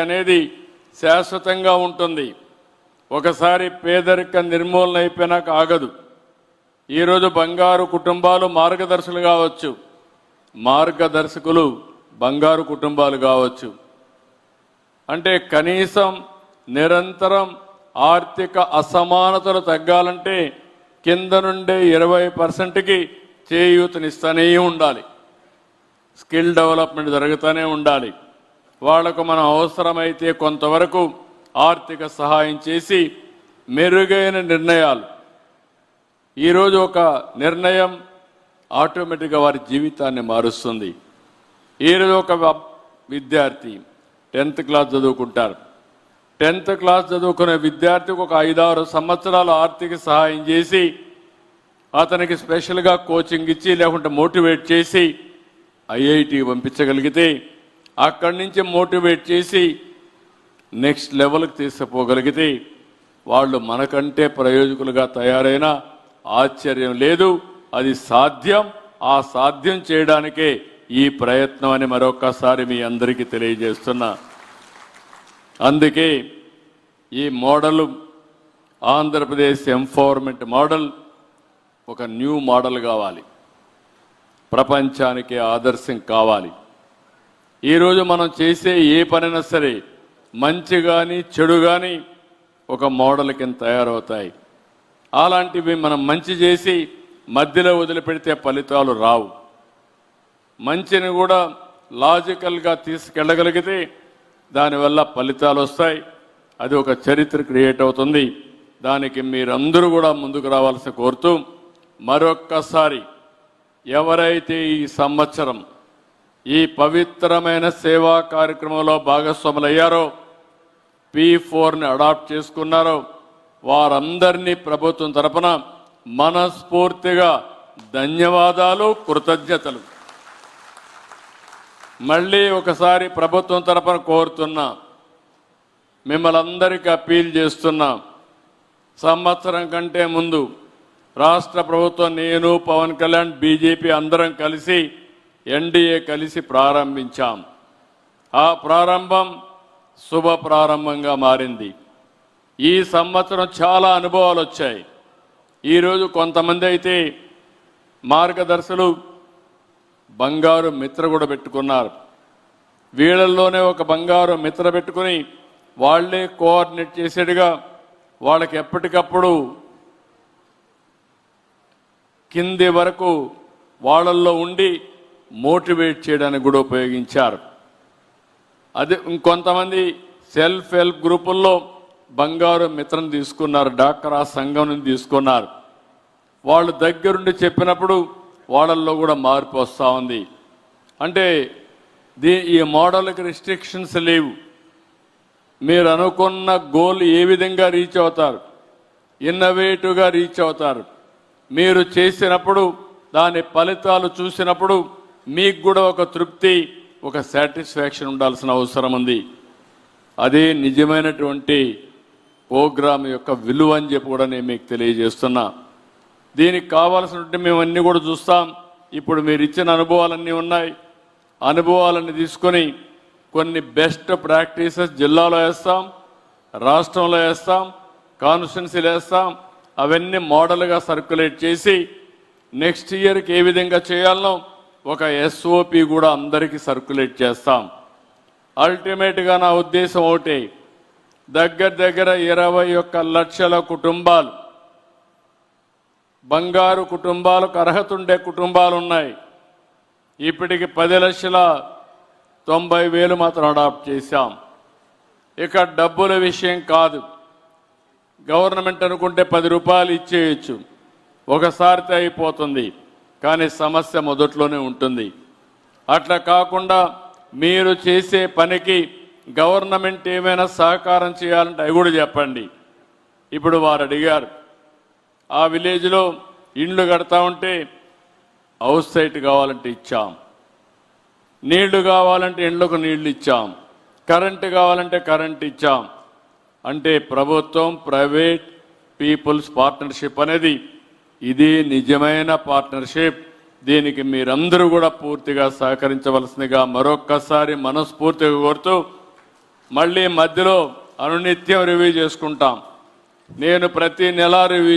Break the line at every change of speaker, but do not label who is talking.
అనేది శాశ్వతంగా ఉంటుంది. ఒకసారి పేదరిక నిర్మూలన అయిపోయినాక ఆగదు. ఈరోజు బంగారు కుటుంబాలు మార్గదర్శకులు కావచ్చు, మార్గదర్శకులు బంగారు కుటుంబాలు కావచ్చు. అంటే కనీసం నిరంతరం ఆర్థిక అసమానతలు తగ్గాలంటే కింద నుండే 20%కి చేయూతనిస్తూనే ఉండాలి. స్కిల్ డెవలప్మెంట్ జరుగుతూనే ఉండాలి. వాళ్లకు మనం అవసరమైతే కొంతవరకు ఆర్థిక సహాయం చేసి మెరుగైన నిర్ణయాలు. ఈరోజు ఒక నిర్ణయం ఆటోమేటిక్గా వారి జీవితాన్ని మారుస్తుంది. ఈరోజు ఒక విద్యార్థి 10th క్లాస్ చదువుకుంటారు. 10th క్లాస్ చదువుకునే విద్యార్థికి ఒక 5-6 సంవత్సరాలు ఆర్థిక సహాయం చేసి అతనికి స్పెషల్గా కోచింగ్ ఇచ్చి లేకుంటే మోటివేట్ చేసి ఐఐటి పంపించగలిగితే అక్కడి నుంచి మోటివేట్ చేసి నెక్స్ట్ లెవెల్కి తీసుకుపోగలిగితే వాళ్ళు మనకంటే ప్రయోజకులుగా తయారైన ఆశ్చర్యం లేదు. అది సాధ్యం. ఆ సాధ్యం చేయడానికే ఈ ప్రయత్నం అని మరొకసారి మీ అందరికీ తెలియజేస్తున్నా. అందుకే ఈ మోడల్ ఆంధ్రప్రదేశ్ ఎంపవర్మెంట్ మోడల్ ఒక న్యూ మోడల్ కావాలి, ప్రపంచానికి ఆదర్శం కావాలి. ఈరోజు మనం చేసే ఏ పనైనా సరే మంచి కానీ చెడు కానీ ఒక మోడల్ కింద తయారవుతాయి. అలాంటివి మనం మంచి చేసి మధ్యలో వదిలిపెడితే ఫలితాలు రావు. మంచిని కూడా లాజికల్గా తీసుకెళ్ళగలిగితే దానివల్ల ఫలితాలు వస్తాయి. అది ఒక చరిత్ర క్రియేట్ అవుతుంది. దానికి మీరందరూ కూడా ముందుకు రావాల్సి కోరుతూ మరొక్కసారి ఎవరైతే ఈ సంవత్సరం ఈ పవిత్రమైన సేవా కార్యక్రమంలో భాగస్వాములయ్యారో, P4ని అడాప్ట్ చేసుకున్నారో వారందరినీ ప్రభుత్వం తరపున మనస్ఫూర్తిగా ధన్యవాదాలు, కృతజ్ఞతలు. మళ్ళీ ఒకసారి ప్రభుత్వం తరపున కోరుతున్నా, మిమ్మల్ని అందరికీ అప్పీల్ చేస్తున్నా, సంవత్సరం కంటే ముందు రాష్ట్ర ప్రభుత్వం, నేను, పవన్ కళ్యాణ్, బీజేపీ అందరం కలిసి ఎన్డీఏ కలిసి ప్రారంభించాం. ఆ ప్రారంభం శుభ ప్రారంభంగా మారింది. ఈ సంవత్సరం చాలా అనుభవాలు వచ్చాయి. ఈరోజు కొంతమంది అయితే మార్గదర్శులు బంగారు మిత్ర కూడా పెట్టుకున్నారు. వీళ్ళల్లోనే ఒక బంగారు మిత్ర పెట్టుకుని వాళ్లే కోఆర్డినేట్ చేసేట్టుగా వాళ్ళకి ఎప్పటికప్పుడు కింది వరకు వాళ్ళల్లో ఉండి మోటివేట్ చేయడానికి కూడా ఉపయోగించారు. అదే ఇంకొంతమంది సెల్ఫ్ హెల్ప్ గ్రూపుల్లో బంగారు మిత్రం తీసుకున్నారు, డాక్రా సంఘం నుంచి తీసుకున్నారు. వాళ్ళు దగ్గరుండి చెప్పినప్పుడు వాళ్ళల్లో కూడా మార్పు వస్తూ ఉంది. అంటే ఈ మోడల్కి రిస్ట్రిక్షన్స్ లేవు. మీరు అనుకున్న గోల్ ఏ విధంగా రీచ్ అవుతారు, ఇన్నోవేటివ్గా రీచ్ అవుతారు. మీరు చేసినప్పుడు దాని ఫలితాలు చూసినప్పుడు మీకు కూడా ఒక తృప్తి, ఒక సాటిస్ఫాక్షన్ ఉండాల్సిన అవసరం ఉంది. అదే నిజమైనటువంటి ప్రోగ్రాం యొక్క విలువ అని చెప్పి కూడా నేను మీకు తెలియజేస్తున్నా. దీనికి కావాల్సినట్టు మేము అన్నీ కూడా చూస్తాం. ఇప్పుడు మీరు ఇచ్చిన అనుభవాలన్నీ ఉన్నాయి. అనుభవాలన్నీ తీసుకొని కొన్ని బెస్ట్ ప్రాక్టీసెస్ జిల్లాలో వేస్తాం, రాష్ట్రంలో వేస్తాం, కాన్స్టిట్యున్సీలో వేస్తాం. అవన్నీ మోడల్గా సర్క్యులేట్ చేసి నెక్స్ట్ ఇయర్కి ఏ విధంగా చేయాలనో ఒక SOP కూడా అందరికీ సర్క్యులేట్ చేస్తాం. అల్టిమేట్గా నా ఉద్దేశం ఒకటే, దగ్గర 21 లక్షల కుటుంబాలు, బంగారు కుటుంబాలకు అర్హత ఉండే కుటుంబాలు ఉన్నాయి. ఇప్పటికి 10,90,000 మాత్రం అడాప్ట్ చేశాం. ఇక డబ్బుల విషయం కాదు. గవర్నమెంట్ అనుకుంటే 10 రూపాయలు ఇచ్చేయచ్చు, ఒకసారితో అయిపోతుంది. కానీ సమస్య మొదట్లోనే ఉంటుంది. అట్లా కాకుండా మీరు చేసే పనికి గవర్నమెంట్ ఏమైనా సహకారం చేయాలంటే అవి కూడా చెప్పండి. ఇప్పుడు వారు అడిగారు, ఆ విలేజ్లో ఇండ్లు కడతా ఉంటే హౌస్ సైట్ కావాలంటే ఇచ్చాం, నీళ్లు కావాలంటే ఇండ్లకు నీళ్లు ఇచ్చాం, కరెంటు కావాలంటే కరెంటు ఇచ్చాం. అంటే ప్రభుత్వం ప్రైవేట్ పీపుల్స్ పార్ట్నర్షిప్ అనేది ఇది నిజమైన పార్ట్నర్షిప్. దీనికి మీరందరూ కూడా పూర్తిగా సహకరించవలసిందిగా మరొక్కసారి మనస్ఫూర్తిగా కోరుతూ మళ్ళీ మధ్యలో అనునిత్యం రివ్యూ చేసుకుంటాం. నేను ప్రతి నెల రివ్యూ